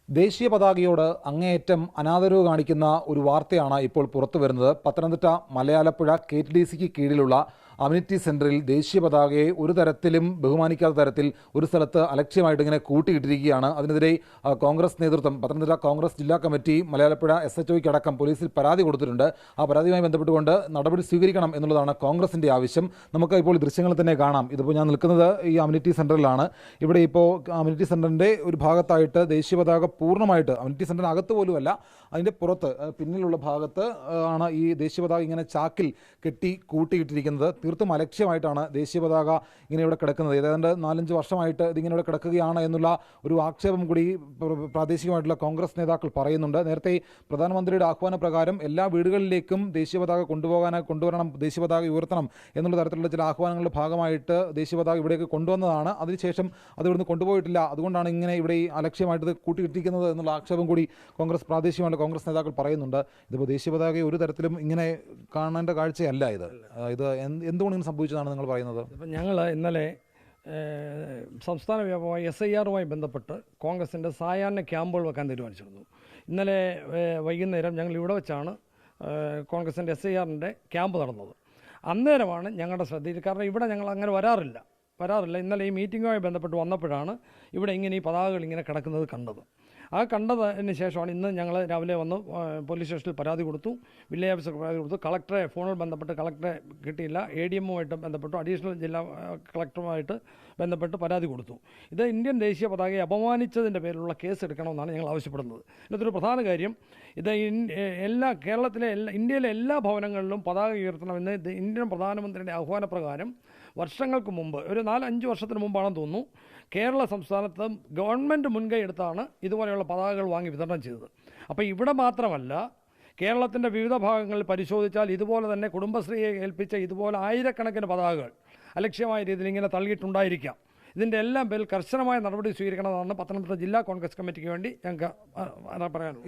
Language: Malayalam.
ദേശീയ പതാകയോട് അങ്ങേയറ്റം അനാദരവ് കാണിക്കുന്ന ഒരു വാർത്തയാണ് ഇപ്പോൾ പുറത്തു വരുന്നത്. പത്തനംതിട്ട മലയാലപ്പുഴ KTDCക്ക് കീഴിലുള്ള അമ്യൂണിറ്റി സെന്ററിൽ ദേശീയ പതാകയെ ഒരു തരത്തിലും ബഹുമാനിക്കാത്ത തരത്തിൽ ഒരു സ്ഥലത്ത് അലക്ഷ്യമായിട്ട് ഇങ്ങനെ കൂട്ടിയിട്ടിരിക്കുകയാണ്. അതിനെതിരെ കോൺഗ്രസ് നേതൃത്വം, പത്തനംതിട്ട കോൺഗ്രസ് ജില്ലാ കമ്മിറ്റി മലയാലപ്പുഴ SHOയ്ക്ക് അടക്കം പോലീസിൽ പരാതി കൊടുത്തിട്ടുണ്ട്. ആ പരാതിയുമായി ബന്ധപ്പെട്ടുകൊണ്ട് നടപടി സ്വീകരിക്കണം എന്നുള്ളതാണ് കോൺഗ്രസിൻ്റെ ആവശ്യം. നമുക്ക് ഇപ്പോൾ ദൃശ്യങ്ങൾ തന്നെ കാണാം. ഇതിപ്പോൾ ഞാൻ നിൽക്കുന്നത് ഈ അമ്യൂണിറ്റി സെന്ററിലാണ്. ഇവിടെ ഇപ്പോൾ അമ്യൂണിറ്റി സെന്ററിൻ്റെ ഒരു ഭാഗത്തായിട്ട് ദേശീയ പതാക പൂർണ്ണമായിട്ട്, അമ്യൂണിറ്റി സെന്ററിനകത്ത് പോലുമല്ല, അതിൻ്റെ പുറത്ത് പിന്നിലുള്ള ഭാഗത്ത് ആണ് ഈ ദേശീയ പതാക ഇങ്ങനെ ചാക്കിൽ കെട്ടി കൂട്ടിയിട്ടിരിക്കുന്നത്. തീർത്തും അലക്ഷ്യമായിട്ടാണ് ദേശീയ പതാക ഇങ്ങനെ ഇവിടെ കിടക്കുന്നത്. ഏതാണ്ട് 4-5 വർഷമായിട്ട് ഇതിങ്ങനെ ഇവിടെ കിടക്കുകയാണ് എന്നുള്ള ഒരു ആക്ഷേപം കൂടി പ്രാദേശികമായിട്ടുള്ള കോൺഗ്രസ് നേതാക്കൾ പറയുന്നുണ്ട്. നേരത്തെ പ്രധാനമന്ത്രിയുടെ ആഹ്വാന പ്രകാരം എല്ലാ വീടുകളിലേക്കും ദേശീയ പതാക കൊണ്ടുവരണം, ദേശീയ പതാക ഉയർത്തണം എന്നുള്ള തരത്തിലുള്ള ചില ആഹ്വാനങ്ങളുടെ ഭാഗമായിട്ട് ദേശീയ പതാക ഇവിടേക്ക് കൊണ്ടുവന്നതാണ്. അതിനുശേഷം അത് ഇവിടുന്ന് കൊണ്ടുപോയിട്ടില്ല. അതുകൊണ്ടാണ് ഇങ്ങനെ ഇവിടെ ഈ അലക്ഷ്യമായിട്ട് കൂട്ടിയിട്ടിരിക്കുന്നത് എന്നുള്ള ആക്ഷേപം കൂടി പ്രാദേശികമായിട്ടുള്ള കോൺഗ്രസ് നേതാക്കൾ പറയുന്നുണ്ട്. ഇതിപ്പോൾ ദേശീയ പതാകയെ ഒരു തരത്തിലും ഇങ്ങനെ കാണേണ്ട കാഴ്ചയല്ല ഇത്. എന്തുകൊണ്ട് ഇങ്ങനെ സംഭവിച്ചതാണ് നിങ്ങൾ പറയുന്നത്? ഇപ്പം ഞങ്ങൾ ഇന്നലെ സംസ്ഥാന വ്യാപകമായി SIR-മായി ബന്ധപ്പെട്ട് കോൺഗ്രസിൻ്റെ സായാഹ്ന ക്യാമ്പുകൾ വെക്കാൻ തീരുമാനിച്ചിരുന്നു. ഇന്നലെ വൈകുന്നേരം ഞങ്ങൾ ഇവിടെ വെച്ചാണ് കോൺഗ്രസിൻ്റെ SIR-ൻ്റെ ക്യാമ്പ് നടന്നത്. അന്നേരമാണ് ഞങ്ങളുടെ ശ്രദ്ധയിൽ, കാരണം ഇവിടെ ഞങ്ങൾ അങ്ങനെ വരാറില്ല. ഇന്നലെ ഈ മീറ്റിങ്ങുമായി ബന്ധപ്പെട്ട് വന്നപ്പോഴാണ് ഇവിടെ ഇങ്ങനെ ഈ പതാകകൾ ഇങ്ങനെ കിടക്കുന്നത് കണ്ടത്. ആ കണ്ടതിന് ശേഷമാണ് ഇന്ന് ഞങ്ങൾ രാവിലെ വന്ന് പോലീസ് സ്റ്റേഷനിൽ പരാതി കൊടുത്തു, വില്ലേജ് ഓഫീസർക്ക് പരാതി കൊടുത്തു, കളക്ടറെ ഫോണിൽ ബന്ധപ്പെട്ട് കളക്ടറെ കിട്ടിയില്ല, ADM-ഉമായിട്ട് ബന്ധപ്പെട്ടു, അഡീഷണൽ ജില്ലാ കളക്ടറുമായിട്ട് ബന്ധപ്പെട്ട് പരാതി കൊടുത്തു. ഇത് ഇന്ത്യൻ ദേശീയ പതാകയെ അപമാനിച്ചതിൻ്റെ പേരിലുള്ള കേസ് എടുക്കണമെന്നാണ് ഞങ്ങൾ ആവശ്യപ്പെടുന്നത്. ഇതിനകത്തൊരു പ്രധാന കാര്യം, ഇത് ഇന്ത്യയിലെ എല്ലാ ഭവനങ്ങളിലും പതാക ഉയർത്തണമെന്ന് ഇന്ത്യൻ പ്രധാനമന്ത്രിയുടെ ആഹ്വാനപ്രകാരം വർഷങ്ങൾക്ക് മുമ്പ്, ഒരു 4-5 വർഷത്തിന് മുമ്പാണെന്ന് തോന്നുന്നു, കേരള സംസ്ഥാനത്ത് ഗവൺമെൻറ് മുൻകൈ എടുത്താണ് ഇതുപോലെയുള്ള പതാകകൾ വാങ്ങി വിതരണം ചെയ്തത്. അപ്പോൾ ഇവിടെ മാത്രമല്ല, കേരളത്തിൻ്റെ വിവിധ ഭാഗങ്ങളിൽ പരിശോധിച്ചാൽ ഇതുപോലെ തന്നെ കുടുംബശ്രീയെ ഏൽപ്പിച്ച ഇതുപോലെ ആയിരക്കണക്കിന് പതാകകൾ അലക്ഷ്യമായ രീതിയിൽ ഇങ്ങനെ തള്ളിയിട്ടുണ്ടായിരിക്കാം. ഇതിൻ്റെ എല്ലാം പേരിൽ കർശനമായ നടപടി സ്വീകരിക്കണമെന്നാണ് പത്തനംതിട്ട ജില്ലാ കോൺഗ്രസ് കമ്മിറ്റിക്ക് വേണ്ടി ഞങ്ങൾക്ക് പറയാനുള്ളത്.